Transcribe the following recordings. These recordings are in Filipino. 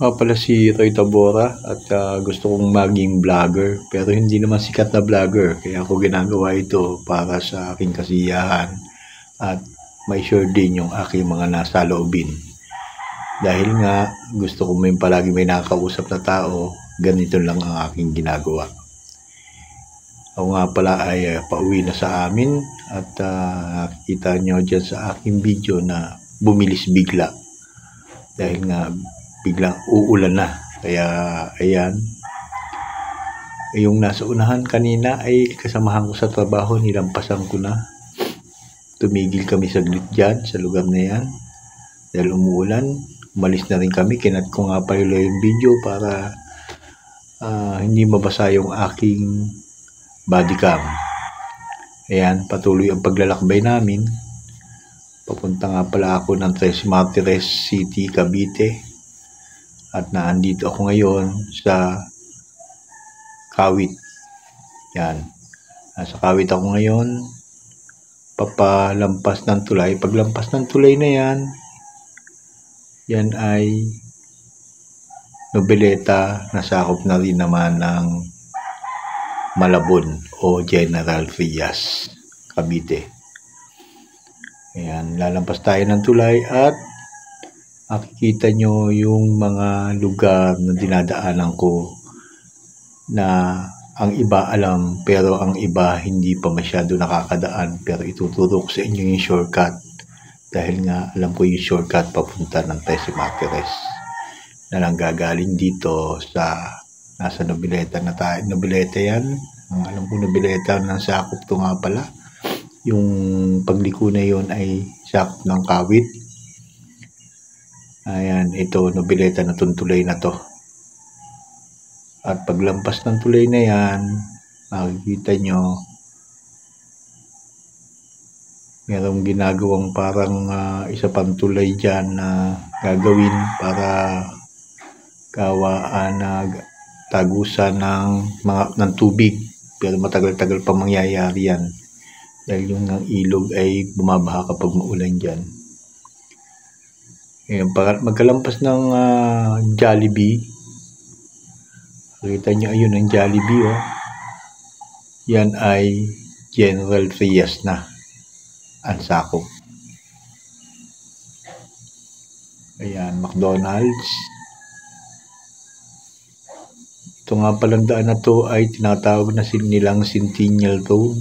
Pala si Roy Tabora at gusto kong maging vlogger pero hindi naman sikat na vlogger kaya ako ginagawa ito para sa aking kasiyahan at may share din yung aking mga nasa loobin. Dahil nga gusto ko palagi may nakakausap na tao, ganito lang ang aking ginagawa. Ako nga pala ay pauwi na sa amin at nakikita nyo dyan sa aking video na bumilis bigla dahil nga biglang uulan na. Kaya ayan, yung nasa unahan kanina ay kasamahan ko sa trabaho, nilampasan ko na. Tumigil kami saglit dyan sa lugar na yan dahil umuulan. Umalis na rin kami, kinat ko nga pala yung video para hindi mabasa yung aking bodycam. Ayan, patuloy ang paglalakbay namin. Papunta nga pala ako ng Tres Martires City, Cavite. At naandito ako ngayon sa Kawit. Yan. Nasa Kawit ako ngayon. Papalampas ng tulay. Paglampas ng tulay na yan, yan ay Noveleta na sakop na rin naman ng Malabon o General Trias, Cavite. Ayan, lalampas tayo ng tulay at makikita nyo yung mga lugar na dinadaanan ko na ang iba alam pero ang iba hindi pa masyado nakakadaan, pero ituturo ko sa inyo yung shortcut dahil nga alam ko yung shortcut papunta ng Tres Martires na lang gagaling dito sa nasa Noveleta na tayo. Noveleta yan, ang alam ko Noveleta ng sakop to nga pala. Yung pagliko na yon ay sakop ng Kawit. Ayan, ito Noveleta na tulay na to. At paglampas ng tulay na yan, makikita nyo merong ginagawang parang isa pang tulay dyan na gagawin para gawaan na tagusan ng tubig, pero matagal-tagal pa mangyayari yan dahil yung ilog ay bumabaha kapag maulan dyan. Ayan, magkalampas ng Jollibee, nakita nyo ayun ang Jollibee, oh. Yan ay General Trias na ang sakop. Ayan, McDonald's. Ito nga palang daan na to ay tinatawag na nilang Centennial Road.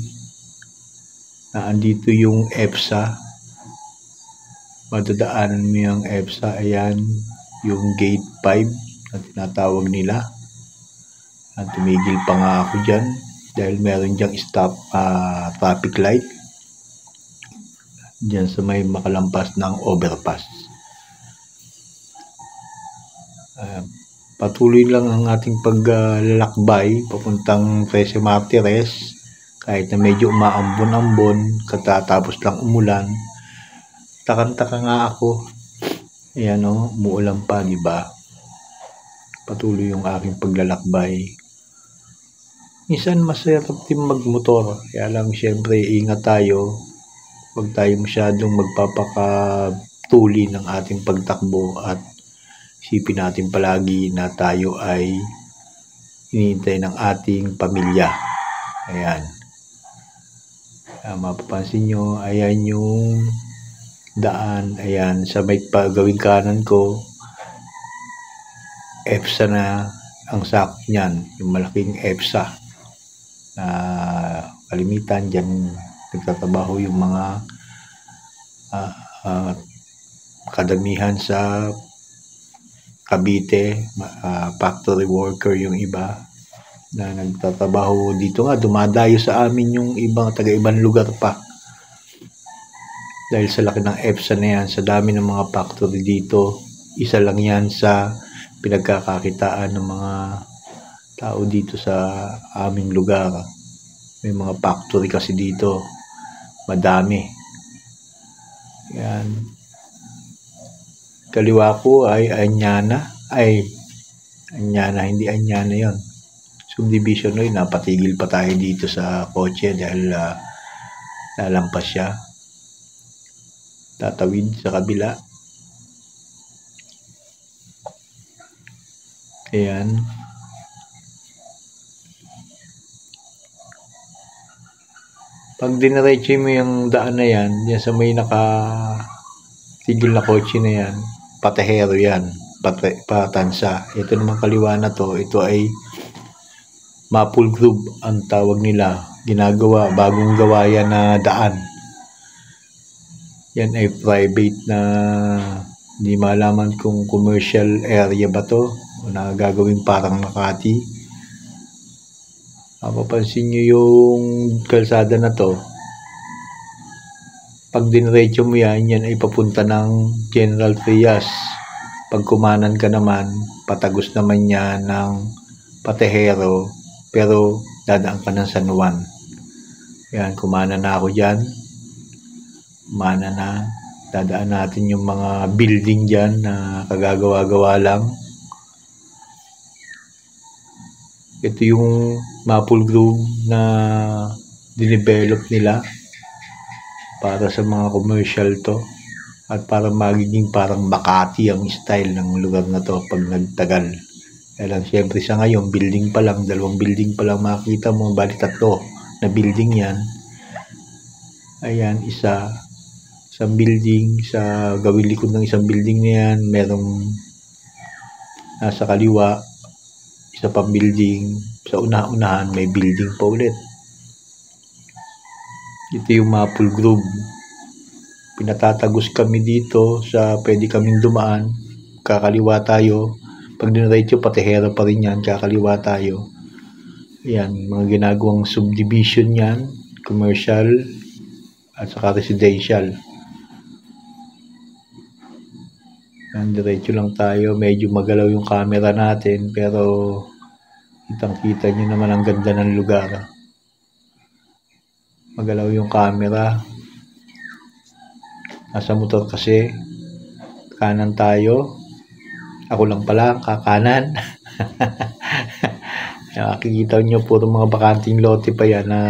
Na andito yung EPSA. Madadaanan mo yung EPSA. Ayan, yung Gate 5 na tinatawag nila. At tumigil pa nga ako dyan dahil meron dyang stop traffic light dyan sa may makalampas ng overpass. Patuloy lang ang ating paglalakbay papuntang Tres Martires kahit na medyo umaambon-ambon, katatapos lang umulan. Takang-taka nga ako. Ayan, oh, umuulan pa, di ba? Patuloy yung aking paglalakbay. Minsan masarap din magmotor, kaya lang siyempre ingat tayo. Huwag tayo masyadong magpapakatuli ng ating pagtakbo at isipin natin palagi na tayo ay hinihintay ng ating pamilya. Ayan. Mapapansin nyo, ayan yung daan. Ayan, sa may pagawing kanan ko, EPSA na ang sakop niyan. Yung malaking EPSA. Kalimitan dyan nagtatrabaho yung mga kadamihan sa Cavite, factory worker yung iba na nagtatrabaho dito nga. Dumadayo sa amin yung ibang taga-ibang lugar pa dahil sa laki ng EPSA na yan, sa dami ng mga factory dito. Isa lang yan sa pinagkakakitaan ng mga tao dito sa aming lugar. May mga factory kasi dito, madami. Yan. Kaliwa ko ay Anyana. Anyana, hindi Anyana yon. Subdivision Roy, napatigil pa tayo dito sa kotse dahil lalampas siya. Tatawid sa kabila. Ayan. Pag diniretso mo yung daan na yan, yan sa may nakatigil na kotse na yan, patahero yan, patansa. Ito naman kaliwa na to, ito ay Maple Grove ang tawag nila. Ginagawa, bagong gawa yan na daan. Yan ay private na, hindi malaman kung commercial area ba to o na gagawin parang Makati. Mapapansin nyo yung kalsada na to, pag diniretso mo yan, yan ay papunta ng General Trias. Pag kumanan ka naman, patagos naman yan ng Patahero, pero dadaan ka ng San Juan. Yan, kumana na ako dyan. Kumana na. Dadaan natin yung mga building dyan na kagagawa-gawa lang. Ito yung Maple Grove na dinevelop nila para sa mga commercial to at para magiging parang Makati ang style ng lugar na to pag nagtagal. Kaya lang siyempre sa ngayon, building pa lang, 2 building pa lang makita mo, bali 3 na building yan. Ayan, isang building, sa gawin likod ng isang building na yan, merong nasa kaliwa, isa pang building, sa unahan may building pa ulit. Ito yung Maple Grove. Pinatatagos kami dito sa pwede kaming dumaan, kakaliwa tayo. Pag diniretso, Patahero pa rin yan, kakaliwa tayo. Ayan, mga ginagawang subdivision yan, commercial at saka residential. Yan, diretso lang tayo. Medyo magalaw yung camera natin, pero kitang-kita nyo naman ang ganda ng lugar. Magalaw yung camera. Nasa motor kasi. Kanan tayo. Ako lang pala, kakanan. Nakikita nyo, puro mga bakanting lote pa yan na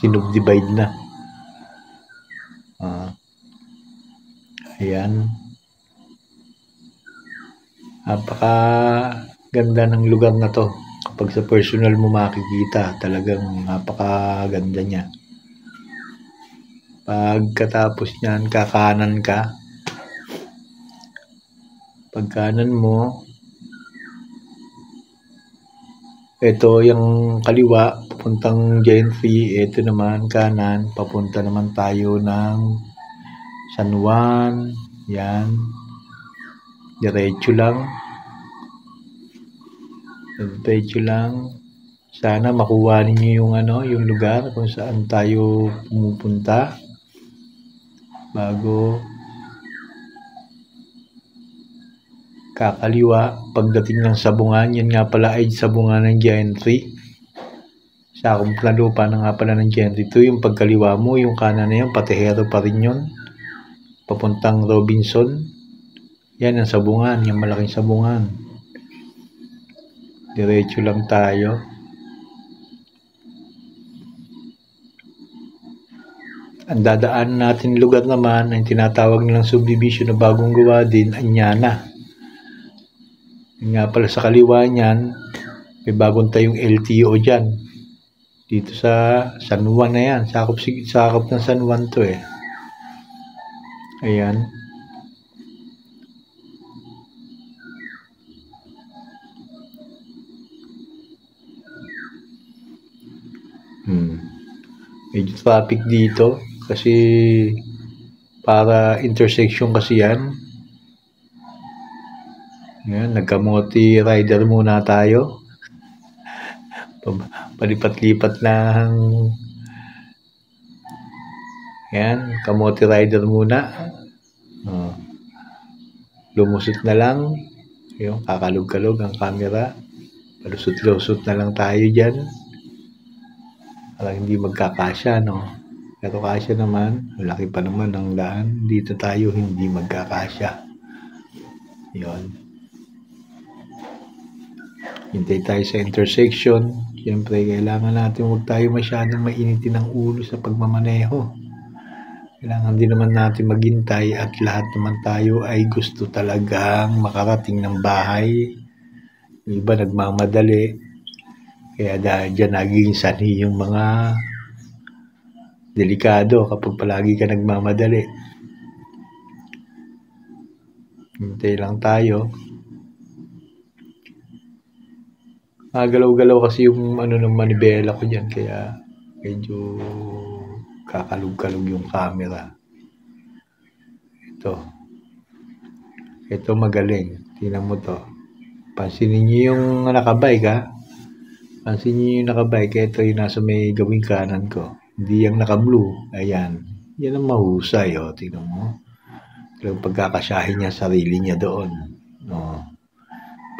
sinubdivide na. Ayan. Napaka ganda ng lugar na to. Kapag sa personal mo makikita, talagang napakaganda niya. Pagkatapos niyan, kakanan ka. Pagkanan mo, ito yung kaliwa, papuntang Gentry. Ito naman, kanan, papunta naman tayo ng San Juan. Yan. Diretso lang. Diretso lang. Sana makuha ninyo yung yung lugar kung saan tayo pumupunta. Bago kakaliwa, pagdating ng Sabungan, yan nga pala ay Sabungan ng Gentry. Sakop na lupa na nga pala ng Gentry. Ito yung pagkaliwa mo, yung kanan na yan, Patahero pa rin yun. Papuntang Robinson. Yan ang Sabungan, yung malaking Sabungan. Diretso lang tayo. Ang dadaan natin lugar naman, ang tinatawag nilang subdivision na bagong gawa din, Anyana. Nga pala sa kaliwa niyan, may bagong tayong LTO dyan. Dito sa San Juan na yan. Sakop ng San Juan to eh. Ayan. Medyo traffic dito kasi para intersection kasi yan. Ayan, nagkamote rider muna tayo. Palipat-lipat lang. Ayan, kamote rider muna. Lumusot na lang. Ayan, kakalog-kalog ang camera. Palusot-lusot na lang tayo dyan. Para hindi magkakasya, no? Pero kasya naman, malaki pa naman ang daan. Dito tayo hindi magkakasya. Yun. Hintay tayo sa intersection. Siyempre, kailangan natin huwag tayo masyadong mainitin ng ulo sa pagmamaneho. Kailangan din naman natin maghintay at lahat naman tayo ay gusto talagang makarating ng bahay Yung iba nagmamadali. Kaya dahil dyan naging sanhi yung mga delikado kapag palagi ka nagmamadali. Hintay lang tayo. Galaw-galaw kasi yung ano ng manibela ko dyan, kaya medyo kakalog-kalog yung camera. Ito magaling. Tingnan mo to. Pansinin niyo yung nakabike ha. Pansinin niyo yung nakabike. Ito yung nasa may gawing kanan ko. Hindi yung naka-blue. Ayan. Yan ang mahusay. O, tingnan mo. Talagang pagkakasyahin niya sarili niya doon. O,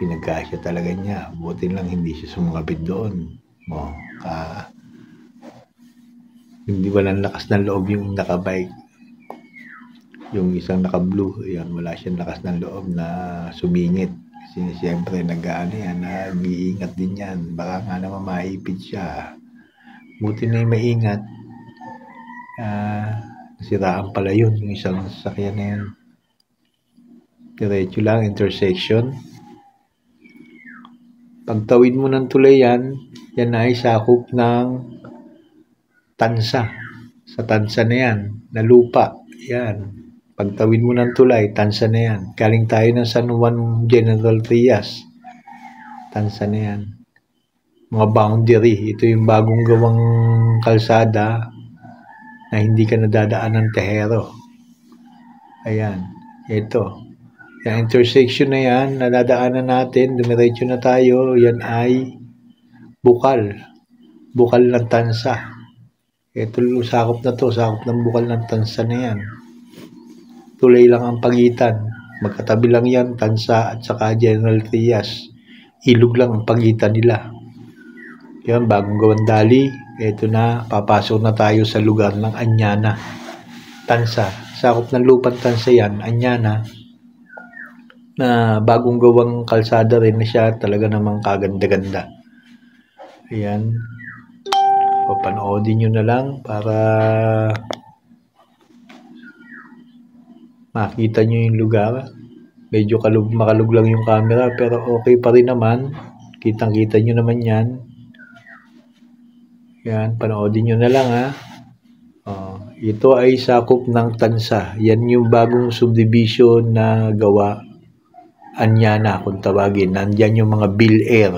pinagkasya talaga niya. Buti lang hindi siya sumabit doon. O, hindi walang lakas ng loob yung nakabike. Yung isang naka-blue, ayan, wala siyang lakas ng loob na sumingit. Kasi siyempre nag-iingat din yan. Baka nga naman maipid siya. Buti na yung maingat. Nasiraan pala yun, yung isang sasakyan na yan. Diretso lang, intersection. Pagtawid mo ng tulay yan ay sakop ng tansa. Sa tansa na yan, na lupa. Yan. Pagtawid mo ng tulay, tansa na yan. Galing tayo ng San Juan General Trias. Tansa na yan. Mga boundary. Ito yung bagong gawang kalsada na hindi ka nadadaan ng tehero. Ayan. Ito. Yung intersection na yan, nadadaanan natin. Dumiretso na tayo. Yan ay bukal. Bukal ng tansa. Ito, sakop na to. Sakop ng bukal ng tansa na yan. Tulay lang ang pagitan. Magkatabi lang yan, tansa at saka General Trias. Ilog lang ang pagitan nila. Yan, bagong gawang dali. Ito na, papasok na tayo sa lugar ng Anyana. Tansa. Sakop ng lupang tansa yan, Anyana. Na bagong gawang kalsada rin na siya. Talaga namang kaganda-ganda. Ayan. Papanoodin nyo na lang para makita nyo yung lugar. Medyo makalug lang yung camera pero okay pa rin naman. Kitang-kita nyo naman yan. Yan, panoodin nyo na lang ha. Ito ay sakop ng tansa. Yan yung bagong subdivision na gawa. Anyana kung tawagin. Nandyan yung mga Bill Air.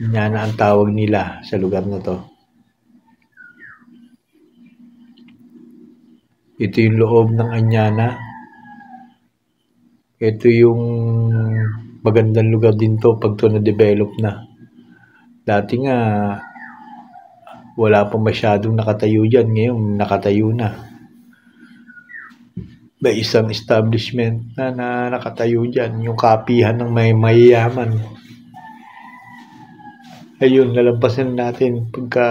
Anyana ang tawag nila sa lugar na to. Ito yung loob ng Anyana. Ito yung magandang lugar din to pag to na-develop na. Dati nga, wala pa masyadong nakatayo dyan. Ngayon, nakatayo na. May isang establishment na nakatayo dyan. Yung kapihan ng may mayayaman. Ayun, nalampasan natin pagka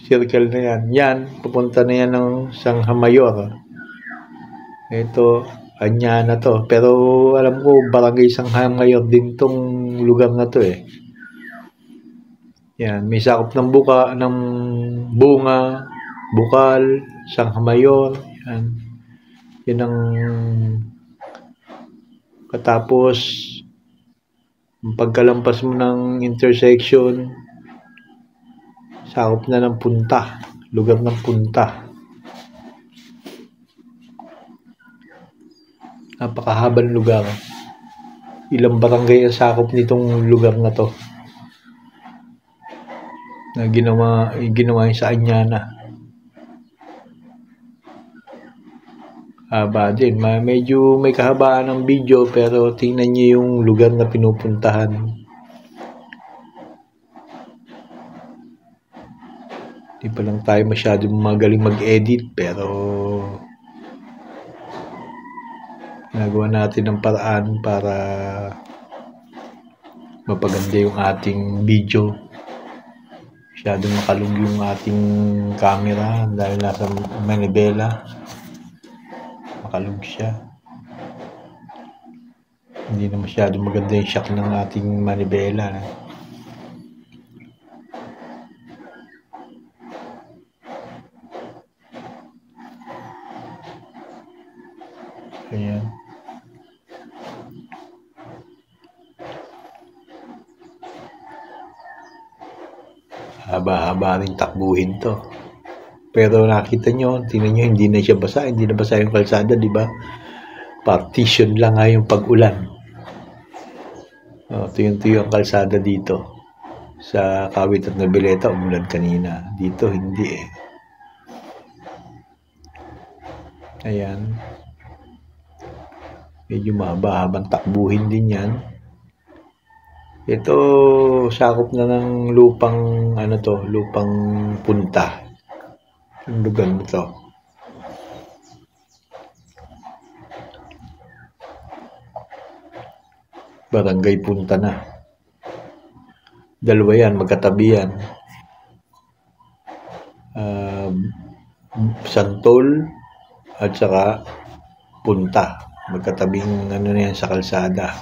circle na yan. Yan, pupunta na yan ng Sangha Mayor. Ito, Anyana to. Pero alam ko, barangay Sangha Mayor din tong lugar na to eh. Yan, may sakop ng ng bunga, bukal, Sangha Mayor. Yan. Yan ang katapos pagkalampas mo ng intersection, sakop na ng punta, lugar ng punta. Napakahabang lugar. Ilang barangay ang sakop nitong lugar na to. Na ginawa yung sa Anyana. Haba din. Medyo may kahabaan ng video pero tingnan niyo yung lugar na pinupuntahan. Di pa lang tayo masyadong magaling mag-edit pero ginagawa natin ng paraan para mapaganda yung ating video. Masyadong makalug yung ating camera dahil nasa manibela. Makalug siya. Hindi na masyadong maganda yung shock ng ating manibela. Ayan. haba-haba rin takbuhin to. Pero nakita nyo, tingnan nyo, hindi na siya basa, hindi na basa yung kalsada, di ba? Partition lang nga yung pag-ulan. Tuyong-tuyo ang kalsada dito. Sa Kawit at Noveleta, umulan kanina. Dito, hindi eh. Ayan. Medyo mahaba-habang takbuhin din yan. Ito, sakop na ng lupang, lupang punta. Yung lugar na to. Barangay Punta na. Dalawa yan, magkatabi yan. Santol at saka Punta. Magkatabing na yan sa kalsada.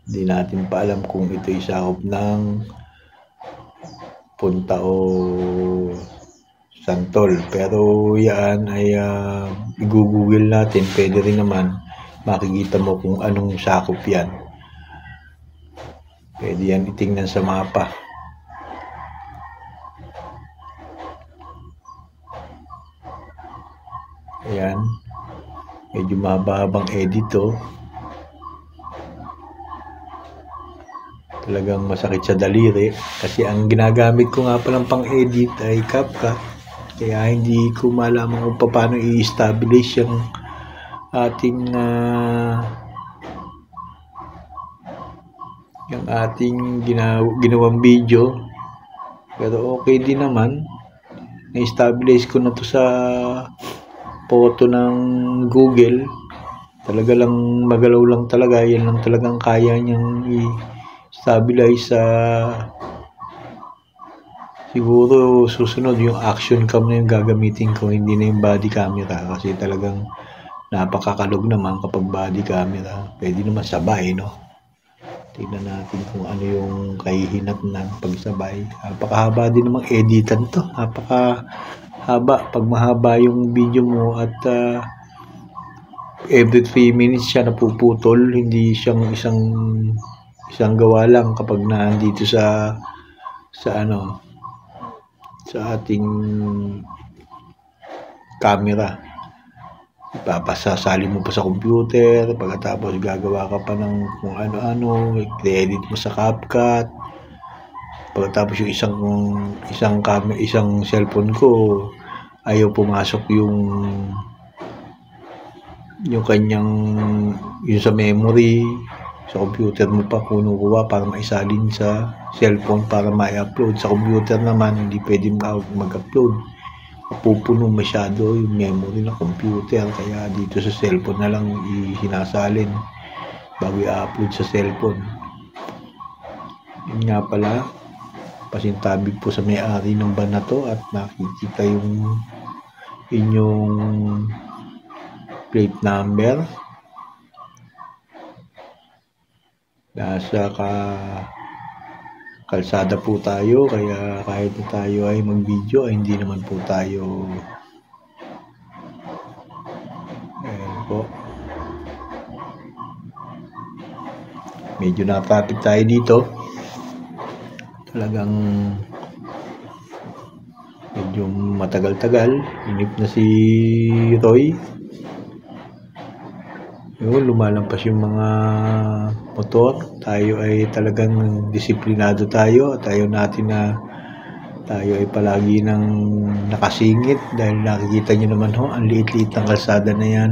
Hindi natin pa alam kung ito sakop ng Punta o Santol. Pero yan ay i-google natin. Pwede rin naman makikita mo kung anong sakop yan. Pwede yan itingnan sa mapa. Ayan. Medyo mahaba-habang edit to. Talagang masakit sa daliri. Kasi ang ginagamit ko nga palang pang-edit ay CapCut. Kaya hindi ko malaman kung paano i-establish yung ating ginawang video. Pero okay din naman. Na-establish ko na to sa photo ng Google. Talaga lang magalaw lang talaga. Yan lang talagang kaya niyang i-stabilize sa siguro susunod yung action cam na yung gagamitin ko, hindi na yung body camera kasi talagang napakakalog naman kapag body camera. Pwede naman sabay, no? Tingnan natin kung ano yung kahihinat ng pagsabay. Napakahaba din namang editan to. Napakahaba. Pag mahaba yung video mo at every 3 minutes siya napuputol, hindi siyang isang gawa lang kapag nandito sa ating camera. Ipapasasali mo pa sa computer, pagkatapos gagawa ka pa ng kung ano-ano, i-edit mo sa CapCut. Pagkatapos yung isang cellphone ko, ayaw pumasok yung kanyang yung sa memory sa computer mo pa kunukuha para maisalin sa cellphone para ma-upload. Sa computer naman hindi pwedeng mag-upload, mapupuno masyado yung memory ng computer, kaya dito sa cellphone na lang ihinasalin bago i-upload sa cellphone. Yun nga pala, pasintabi po sa may-ari ng van na to at nakikita yung inyong plate number. Nasa kalsada po tayo, kaya kahit na tayo ay mag-video ay hindi naman po tayo po. Medyo na-traffic tayo dito. Talagang medyo matagal-tagal. Inip na si Roy. Yun, lumalampas yung mga motor. Tayo ay talagang disiplinado tayo at ayaw natin na tayo ay palagi nang nakasingit dahil nakikita nyo naman ang liit-liit ng kalsada na yan.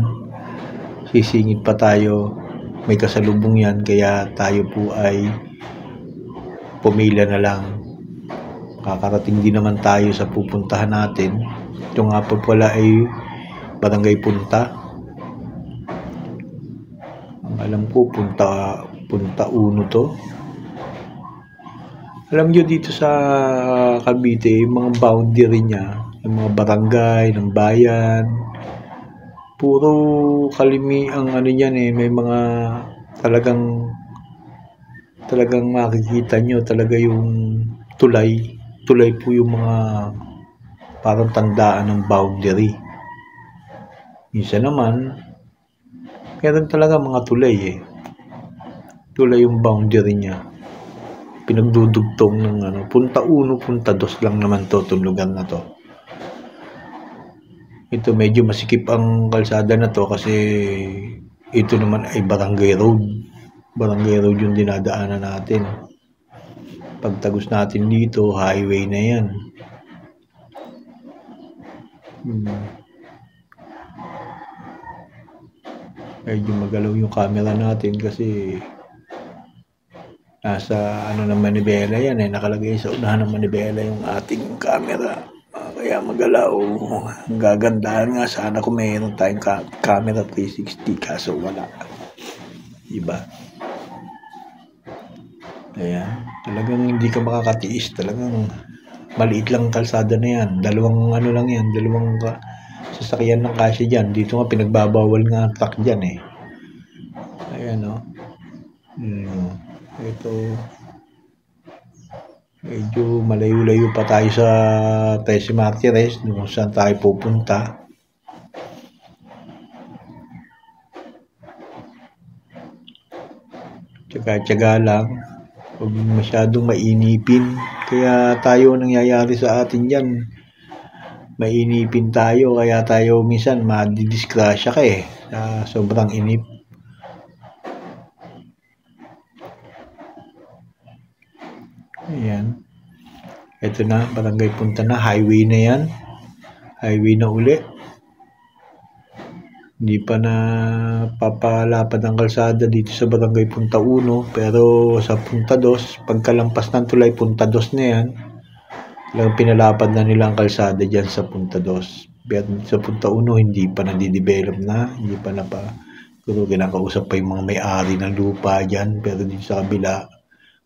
Sisingit pa tayo, may kasalubong yan, kaya tayo po ay pumila na lang. Kakarating din naman tayo sa pupuntahan natin. Ito nga po pala ay Barangay Punta. Alam ko punta 1 to. Alam nyo dito sa Cavite, yung mga boundary niya, yung mga barangay ng bayan, puro ang yan may mga talagang makikita nyo talaga yung tulay po yung mga parang tandaan ng boundary. Minsan naman meron talaga mga tulay tulay yung boundary niya. pinagdudugtong ng punta 1, punta 2 lang naman to, itong lugar na to. Ito medyo masikip ang kalsada na to kasi ito naman ay barangay road. Barangay road yung dinadaanan natin. Pagtagos natin dito, highway na yan. Medyo magalaw yung camera natin kasi nasa ng manibela yan nakalagay sa unahan ng manibela yung ating camera. Kaya magalaw. Ang gagandahan nga sana kung mayroon tayong camera 360 kaso wala. Diba? Ayan. Talagang hindi ka makakatiis. Talagang maliit lang kalsada na yan. Dalawang lang yan. Dalawang sasakyan ng kasya dyan. Dito nga pinagbabawal nga ang truck dyan Ayan ito. Medyo malayo-layo pa tayo sa Trece Martires kung saan tayo pupunta. Tsaga-tsaga lang. Huwag masyadong mainipin. Kaya tayo nangyayari sa atin dyan. Mainipin tayo. Kaya tayo minsan madidisgrasya ka sa sobrang inip. Ayan. Ito na, barangay punta na. Highway na yan. Highway na uli. Hindi pa na papalapad ang kalsada dito sa barangay punta 1. Pero sa punta 2, pagkalampas ng tulay punta 2 na yan. Lang pinalapad na nila ang kalsada dyan sa punta 2. Pero sa punta 1, hindi pa nadidevelop na. Hindi pa na pa. Pero kinakausap pa yung mga may-ari ng lupa dyan. Pero dito sa kabila,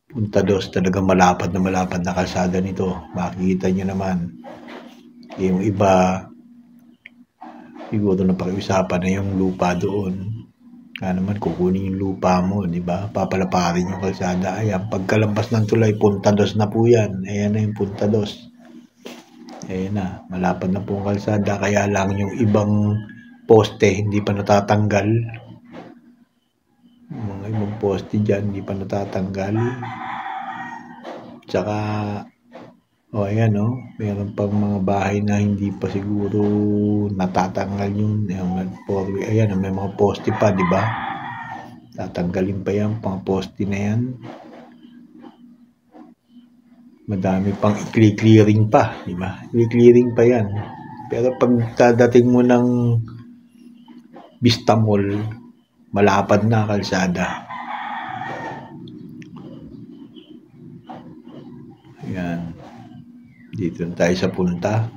punta 2, talagang malapad na kalsada nito. Makikita nyo naman. Yung iba, siguro na pakiusapan na yung lupa doon. Kaya naman kukunin yung lupa mo, di ba? Papalaparin yung kalsada. Ayan, pagkalampas ng tulay, punta 2 na po yan. Ayan na yung punta 2. Ayan na, malapad na po ang kalsada. Kaya lang yung ibang poste, hindi pa natatanggal. Mga ibang poste dyan, hindi pa natatanggal. Tsaka, ayan meron pang mga bahay na hindi pa siguro natatanggal yun. Ayan, may mga poste pa, di ba? Tatanggalin pa yan, mga poste na yan. Madami pang i-clearing pa, di ba? I-clearing pa yan. Pero pag dadating mo ng Vista Mall, malapad na kalsada. Ayan. Dito na tayo sa punta.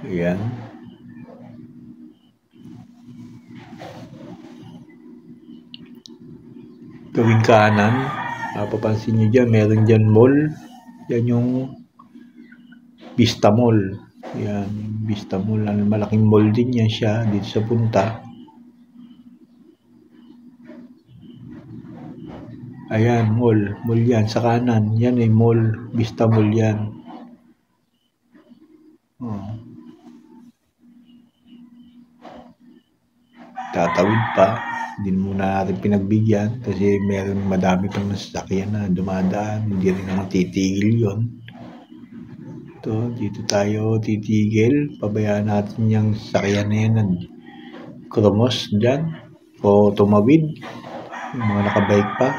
Ayan. Gawing kanan. Mapapansin nyo dyan, meron dyan mall. Yan yung Vista Mall. Yan, Vista Mall. Malaking mall din yan siya dito sa punta. Ayan, mall. Mall yan. Sa kanan. Yan ay mall. Vista Mall yan. Tatawid pa. Hindi muna natin pinagbigyan kasi madami pang nasasakyan na dumadaan. Hindi rin naman titigil yun. Dito tayo titigil. Pabayaan natin yung sasakyan na yan ng kromos dyan. O tumawid. Yung mga nakabike pa.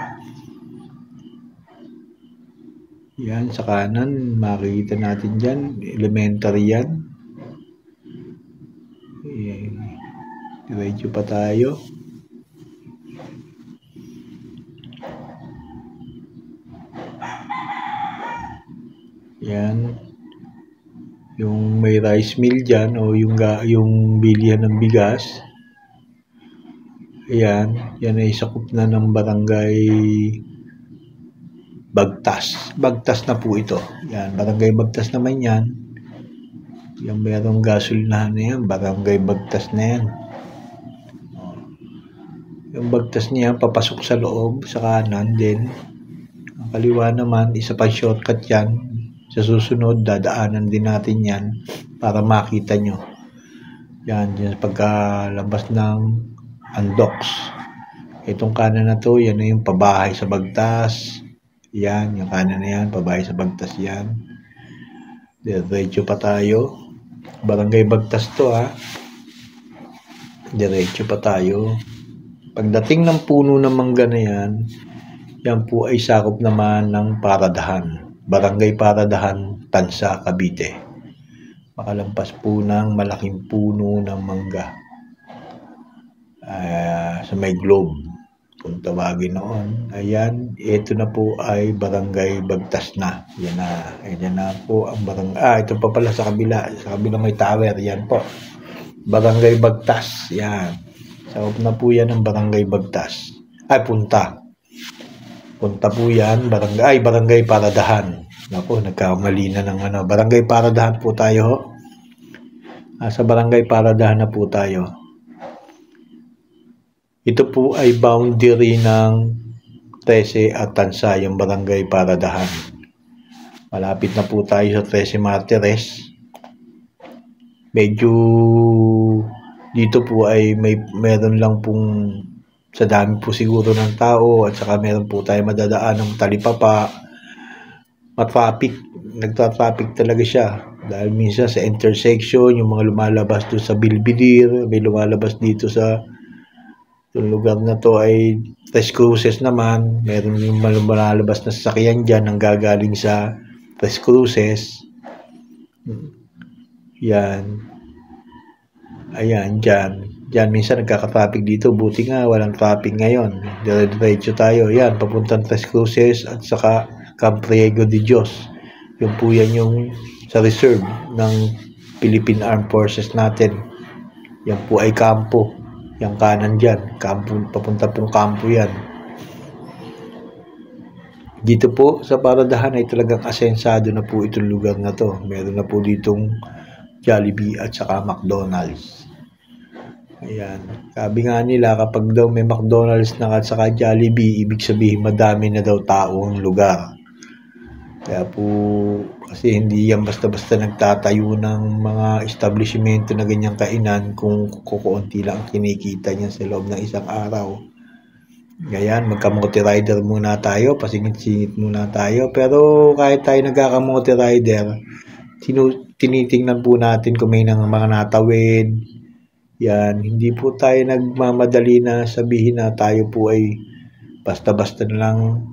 Yan, sa kanan, makikita natin dyan, elementary yan. Diretso pa tayo. Yan. Yung may rice mill dyan, o yung bilihan ng bigas. Ayan, yan ay sakop na ng barangay Bagtas. Bagtas na po ito. Yan, barangay Bagtas naman yan. Yung merong gasolinahan na yan, barangay Bagtas na yan. Yung Bagtas niya, papasok sa loob, sa kanan din. Ang kaliwa naman, isa pa shortcut yan. Sa susunod, dadaanan din natin yan para makita nyo. Yan, dyan pagkalabas ng Andox. Itong kanan na to, yan na yung pabahay sa Bagtas. Yan, yung kanan na yan, pabahay sa Bagtas yan. Diretso pa tayo. Barangay Bagtas to ha. Diretso pa tayo. Pagdating ng puno ng mangga na yan, yan po ay sakop naman ng Paradahan. Barangay Paradahan, Tansa, Cavite. Makalampas po ng malaking puno ng mangga. Sa may globe, kung tawagin noon. Ayan, ito na po ay Barangay Bagtas na. Yan na, ayan na po ang barangay. Ito pa pala sa kabila may tower. Yan po, Barangay Bagtas. Yan, sakop na po yan ng Barangay Bagtas. Punta po yan, Barangay Paradahan. Naku, nagkamali na ng Barangay Paradahan po tayo ho. Sa Barangay Paradahan na po tayo. Ito po ay boundary ng 13 at Tansa, yung Barangay Paradahan. Malapit na po tayo sa 13 Martires. Medyo dito po ay meron lang pong sa dami po siguro ng tao at saka meron po tayo madadaan ng talipapa. Matraffic, nagta-traffic talaga siya. Dahil minsan sa intersection, yung mga lumalabas doon sa Bilbidir, may lumalabas dito sa yung lugar na to ay Tres Cruces naman. Meron yung lumalabas na sasakyan dyan ang gagaling sa Tres Cruces. Yan. Ayan, dyan. Diyan minsan nagkaka-traffic dito. Buti nga walang traffic ngayon. Diretso tayo. Yan, papuntang Tres Cruces at saka Camp Riego de Dios. Yung po yan yung sa reserve ng Philippine Armed Forces natin. Yan po ay kampo. Yung kanan dyan. Kampo, papunta pong kampo yan. Dito po sa Paradahan ay talagang asensado na po itong lugar na to. Meron na po ditong Jollibee at saka McDonald's. Ayan. Sabi nga nila kapag daw may McDonald's na at saka Jollibee, ibig sabihin madami na daw tao ang lugar. Kaya po kasi hindi yan basta-basta nagtatayo ng mga establishmento na ganyang kainan kung kukunti lang kinikita niya sa loob ng isang araw. Ngayon, magka-motor rider muna tayo, pasingit-singit muna tayo. Pero kahit tayo nagkaka-motor rider, tinitingnan po natin kung may mga natawid. Yan, hindi po tayo nagmamadali na sabihin na tayo po ay basta-basta na lang.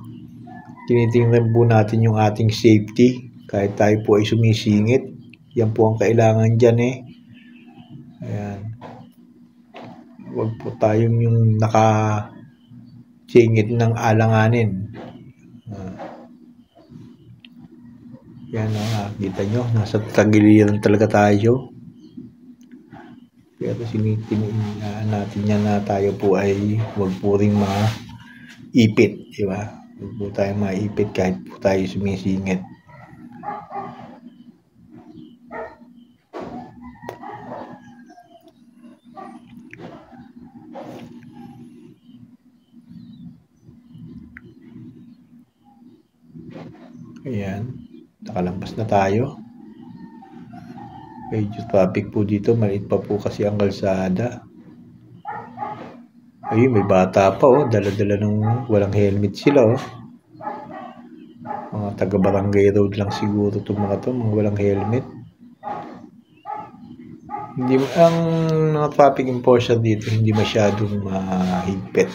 Tinitingnan po natin yung ating safety kahit tayo po ay sumisingit. Yan po ang kailangan dyan eh. Ayan. Huwag po tayong yung nakasingit ng alanganin. Yan o, kita nyo, nasa tagiliran talaga tayo. Pero sinitingnan natin yan na tayo po ay huwag po rin maipit, di ba? Huwag po tayo maipit kahit po tayo sumisingit. Ayan, nakalampas na tayo. Medyo traffic po dito, maliit pa po kasi ang kalsada. Ayun, may bata pa oh, dala-dala ng walang helmet sila oh. Mga taga-barangay road lang siguro itong mga to, mga walang helmet. Hindi ang mga traffic enforcer dito hindi masyadong mahigpit.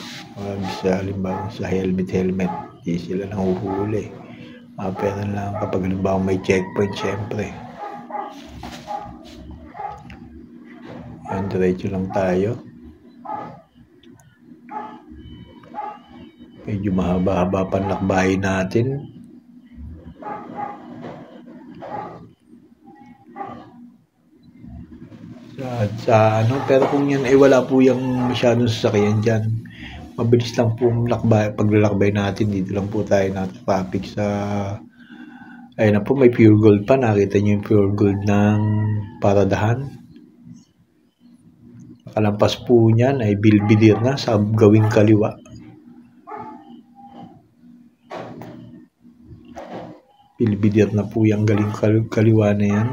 Halimbawa sa helmet, hindi sila nahuhuli. Pero lang kapag halimbawa may checkpoint, syempre. Yan, diretso lang tayo. Medyo mahaba-haba panlakbayin natin. Pero kung yan ay wala po yung masyadong sasakyan dyan. Mabilis lang po paglalakbay natin. Dito lang po tayo na-traffic sa ayun na po, may pure gold pa. Nakita nyo yung pure gold ng Paradahan. Makalampas po niyan ay Bilbidir na sa gawing kaliwa. Bilbidir na po yung galing kaliwa na yan.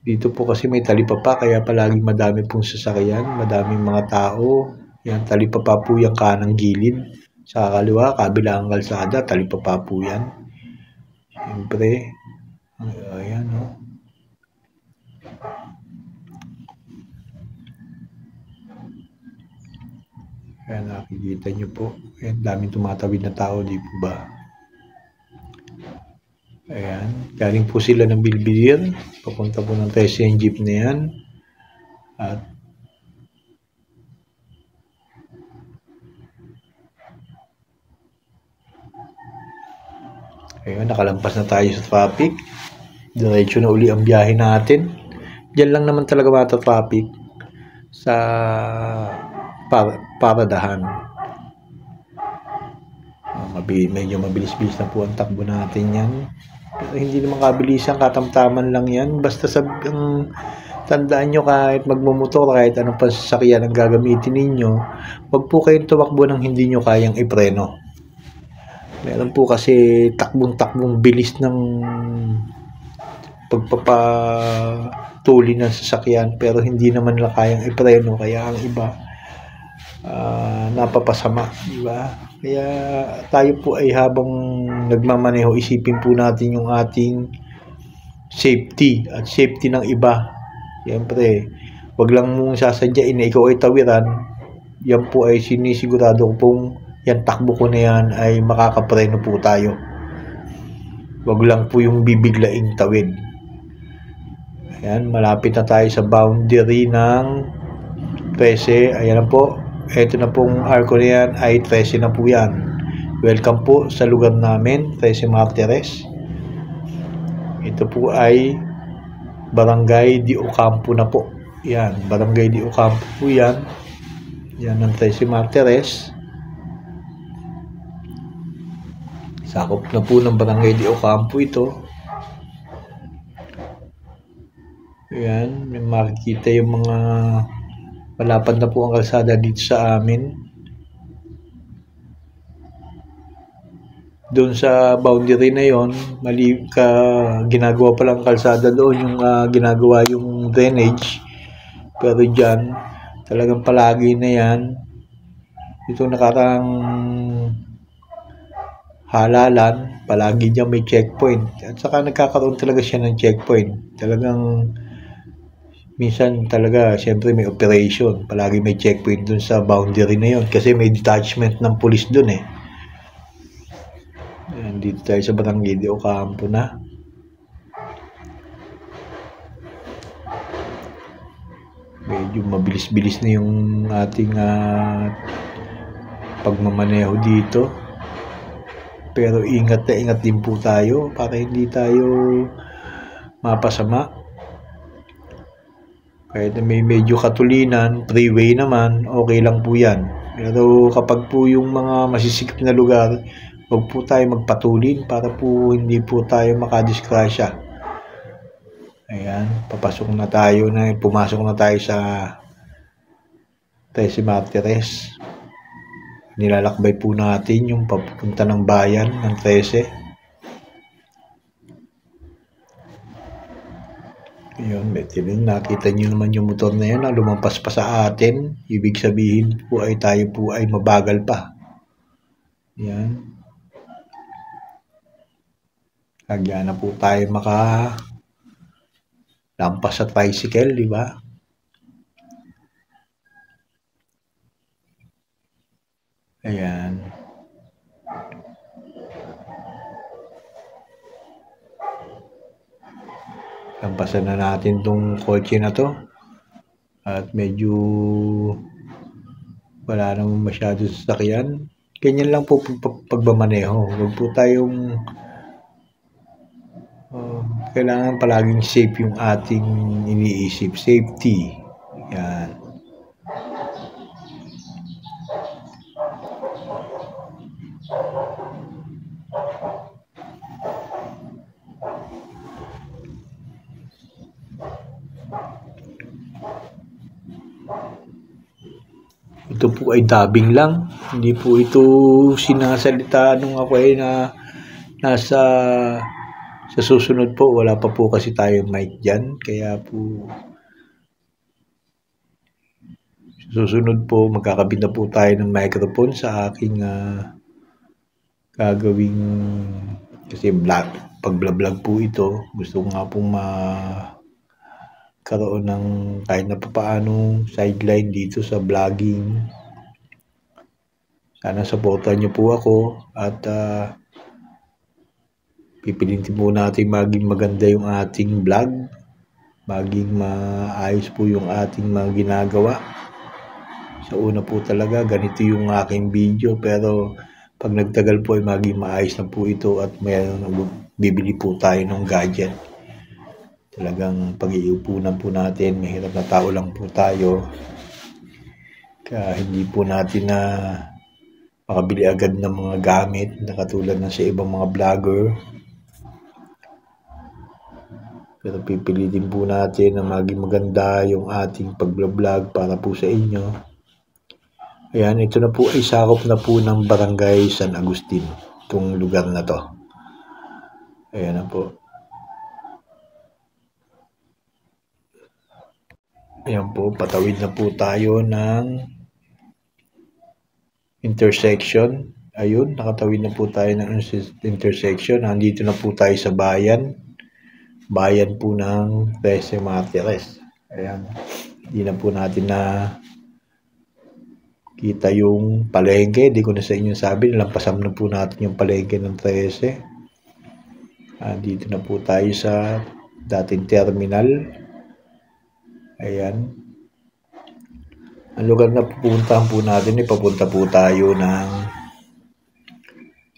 Dito po kasi may talipapa kaya palaging madami pong sasakyan, madaming mga tao. Yan, talipapa po yung kanang gilid. Sa kaliwa, kabilang kalsada, talipapa po yan. Siyempre, ayan o. Ayan, nakikita nyo po. Ayan, daming tumatawid na tao, di po ba? Ayan, galing po sila ng Bilbilir. Papunta po ng Tesen jeep na yan. At ayun, nakalampas na tayo sa traffic. Diretso na uli ang biyahe natin. Diyan lang naman talaga mata-traffic sa paradahan. Medyo mabilis-bilis na po ang takbo natin yan. Pero hindi naman kabilisan, katamtaman lang yan. Basta tandaan nyo, kahit magmumotor, kahit anong pasasakyan ang gagamitin ninyo, wag po kayong tumakbo ng hindi nyo kayang ipreno. Meron po kasi takbong-takbong bilis ng pagpapatuli ng sasakyan, pero hindi naman lang kayang ipreno, kaya ang iba napapasama, di ba? Kaya tayo po ay habang nagmamaneho, isipin po natin yung ating safety at safety ng iba. Siyempre, wag lang mong sasadyain na ikaw ay tawiran. Yan po ay sinisigurado ko pong yan, takbo ko na yan ay makakapreno po tayo. Wag lang po yung bibiglaing tawid. Ayan, malapit na tayo sa boundary ng 13. Ayan na po. Ito na pong arko na yan ay 13 na po yan. Welcome po sa lugar namin, 13 Martires. Ito po ay Barangay Di Ocampo na po. Yan, Barangay Di Ocampo po yan. Yan ang 13 Martires. Sakop na po ng Barangay Di Ocampo ito. Ayan, may makikita yung mga malapad na po ang kalsada dito sa amin. Doon sa boundary na yon, ginagawa pa lang kalsada doon, yung ginagawa yung drainage. Pero dyan, talagang palagi na yan. Ito nakarang halalan, palagi dyan may checkpoint. At saka nagkakaroon talaga siya ng checkpoint. Talagang minsan talaga, siyempre may operation. Palagi may checkpoint dun sa boundary na yon kasi may detachment ng police dun eh. Ayan, dito tayo sa Barangay Di Ocampo na. Medyo mabilis-bilis na yung ating pagmamaneho dito. Pero ingat na ingat din po tayo para hindi tayo mapasama. Kahit may medyo katulinan, freeway naman, okay lang po yan. Pero kapag po yung mga masisikip na lugar, huwag po tayo magpatulin para po hindi po tayo makadiskrasya. Ayan, pumasok na tayo sa 13 Martires. Nilalakbay po natin yung papunta ng bayan ng 13. Ayun, nakita nyo naman yung motor na yan na lumampas pa sa atin. Ibig sabihin po ay tayo po ay mabagal pa. Yan. Kaya na po tayo lampas sa tricycle, di ba? Ayan. Lampasan na natin tong kotse na to. At medyo wala namang masyado sasakyan. Ganyan lang po pagmamaneho. Huwag po tayong kailangan palaging safe yung ating iniisip. Safety. Yan. Ito po ay dubbing lang. Hindi po ito sinasalita nung ako ay nasa Sa susunod po, wala pa po kasi tayong mic dyan, kaya po susunod po, magkakabit na po tayo ng microphone sa aking gagawing, kasi pag-vlog po ito, gusto ko nga pong karoon ng kahit na papaano sideline dito sa vlogging. Sana supportan niyo po ako at pipilitin po natin maging maganda yung ating vlog, maging maayos po yung ating mga ginagawa. Sa una po talaga, ganito yung aking video, pero pag nagtagal po ay maging maayos na po ito at bibili po tayo ng gadget. Talagang pag-iupunan po natin, mahirap na tao lang po tayo. Kaya hindi po natin na makabili agad ng mga gamit na katulad ng sa ibang mga vlogger. Pero pipilitin po natin na maging maganda yung ating pag-vlog para po sa inyo. Ayan, ito na po ay sakop na po ng Barangay San Agustin, itong lugar na to. Ayan na po. Ayan po, patawid na po tayo ng intersection. Ayun, nakatawid na po tayo ng intersection. Nandito na po tayo sa bayan. Bayan po ng 13 Martires. Ayan, hindi na po natin na kita yung palengke. Di ko na sa inyo sabi, nalampasan na po natin yung palengke ng 13. Dito na po tayo sa dating terminal. Ayan. Ang lugar na pupuntahan po natin, papunta po tayo ng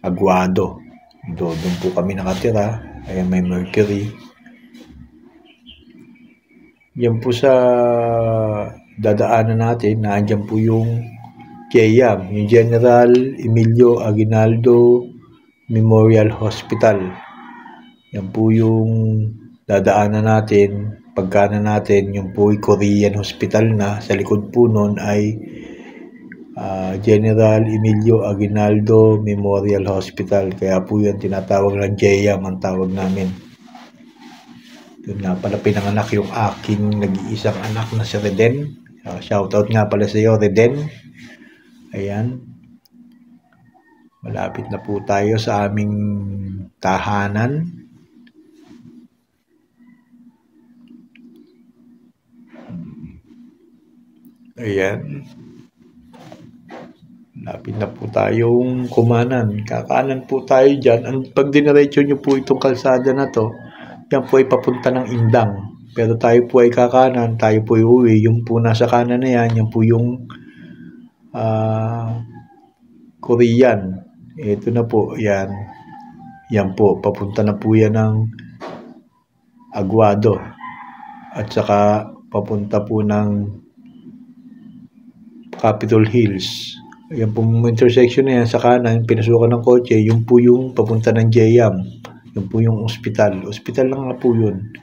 Aguado. Doon po kami nakatira. Ayan, may Mercury. Yan po sa dadaanan natin, naandyan po yung JEAM, yung General Emilio Aguinaldo Memorial Hospital. Yan po yung dadaanan natin. Pagkanan natin, yung po ay Korean Hospital na. Sa likod po nun ay General Emilio Aguinaldo Memorial Hospital. Kaya po yan tinatawag ng JEAM ang tawag namin. Doon nga pala pinanganak yung aking nag-iisang anak na si Reden. Shoutout nga pala sa iyo, Reden. Ayan. Malapit na po tayo sa aming tahanan. Ayan. Malapit na po tayong kumanan. Kakanan po tayo dyan. Pag diniretso nyo po itong kalsada na to, yan po ay papunta ng Indang. Pero tayo po ay kakanan, tayo po ay uwi. Yung po nasa kanan na yan, yan po yung Korean. Ito na po, yan. Yan po, papunta na po yan ng Aguado. At saka papunta po ng Capitol Hills. Yan po intersection na yan sa kanan, pinasukan ng kotse, yung po yung papunta ng JEAM. Yung po yung ospital. Ospital lang na po yun.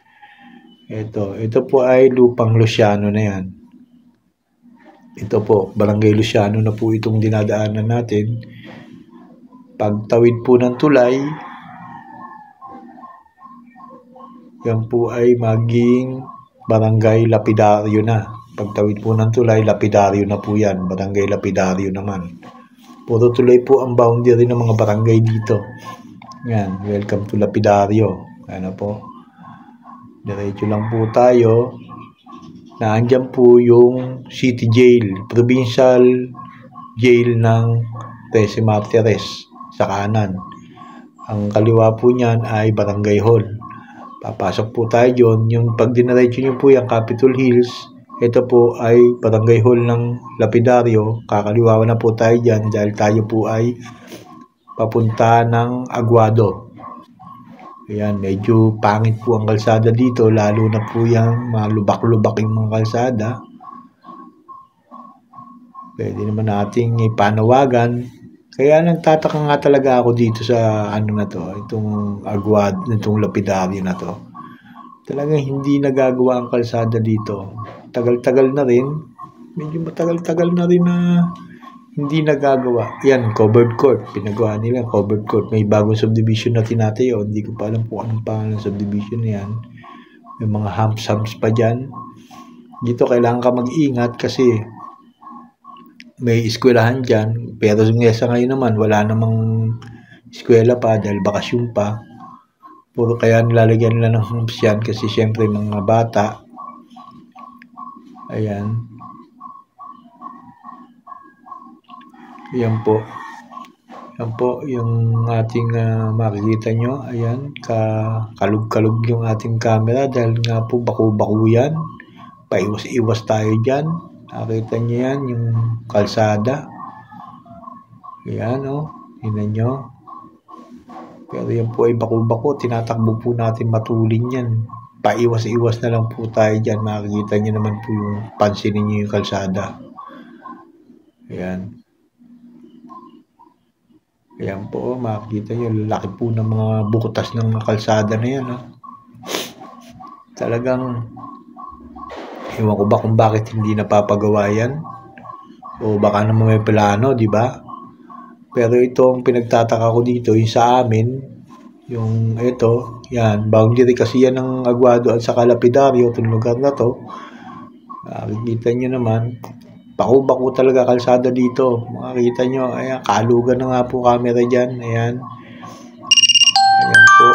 Ito po ay Lupang Luciano na yan. Ito po, Barangay Luciano na po itong dinadaanan natin. Pagtawid po ng tulay, yan po ay maging Barangay Lapidario na. Pagtawid po ng tulay, Lapidario na po yan. Barangay Lapidario naman. Puro tulay po ang boundary ng mga barangay dito. Yan, welcome to Lapidario. Ano po? Diretso lang po tayo. Naandyan po yung City Jail, Provincial Jail ng 13 Martires sa kanan. Ang kaliwa po niyan ay Barangay Hall. Papasok po tayo dyan. Yung pag diniretso nyo po yung Capitol Hills, ito po ay Barangay Hall ng Lapidario. Kakaliwa na po tayo dyan dahil tayo po ay papunta ng Aguado. Ayan, medyo pangit po ang kalsada dito, lalo na po yung mga lubak-lubak yung mga kalsada. Pwede naman nating ipanawagan. Kaya nagtataka nga talaga ako dito sa ano na to, itong Aguado, itong Lapidario na to. Talagang hindi nagagawa ang kalsada dito. Tagal-tagal na rin. Medyo matagal-tagal na rin na hindi nagagawa. Yan, covered court. Pinagawa nila covered court. May bagong subdivision na tinatayo. Hindi ko pa alam kung anong pangalan ng subdivision na yan. May mga humps pa dyan. Dito kailangan ka mag-ingat kasi may eskwelahan dyan. Pero sa ngayon naman, wala namang eskwela pa dahil bakasyon pa. Puro kaya nilalagyan nila ng humps yan kasi syempre mga bata. Ayan. Yan po. Yan po yung ating makikita nyo. Ayan. Kalug-kalug yung ating camera dahil nga po baku-baku yan. Paiwas-iwas tayo dyan. Nakita nyo yan, yung kalsada. Ayan o. Tingnan nyo. Pero yan po ay baku-baku. Tinatakbo po natin matulin yan. Paiwas-iwas na lang po tayo dyan. Makikita nyo naman po yung pansinin nyo yung kalsada. Ayan. Ayan po, makikita nyo, laki po ng mga bukutas ng mga kalsada na yan. Talagang, ewan ko ba kung bakit hindi napapagawa yan. O baka naman may plano, di ba? Pero ito ang pinagtataka ko dito, yung sa amin, yung ito, yan, boundary kasi yan ng Aguado at saka Lapidario, itong lugar na to. Makikita nyo naman, baku-baku talaga kalsada dito. Makikita nyo, ayan, kalugan na nga po camera dyan. Ayan. Ayan po.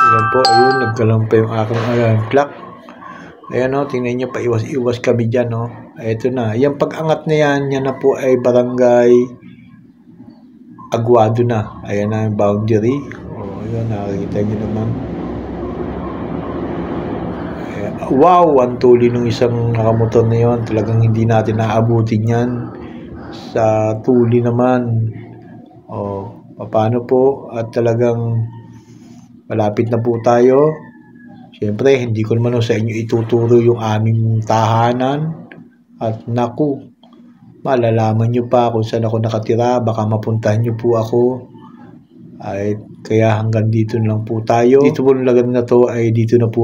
Ayan po, ayun, nagkalang pa yung aking clock. Ayan o, tingnan nyo, paiwas-iwas kami dyan o. Ito na, yung pag-angat na yan, yan na po ay barangay Aguado na. Ayan na yung boundary. O, ayan, nakikita nyo naman. Wow, ang tuli ng isang nakamotor na yon. Talagang hindi natin naabutin yan. Sa tuli naman. O, paano po? At talagang malapit na po tayo. Siyempre, hindi ko naman sa inyo ituturo yung aming tahanan. At naku, malalaman nyo pa kung saan ako nakatira. Baka mapuntahan nyo po ako. Ay, kaya hanggang dito lang po tayo. Dito po lagan na to ay dito na po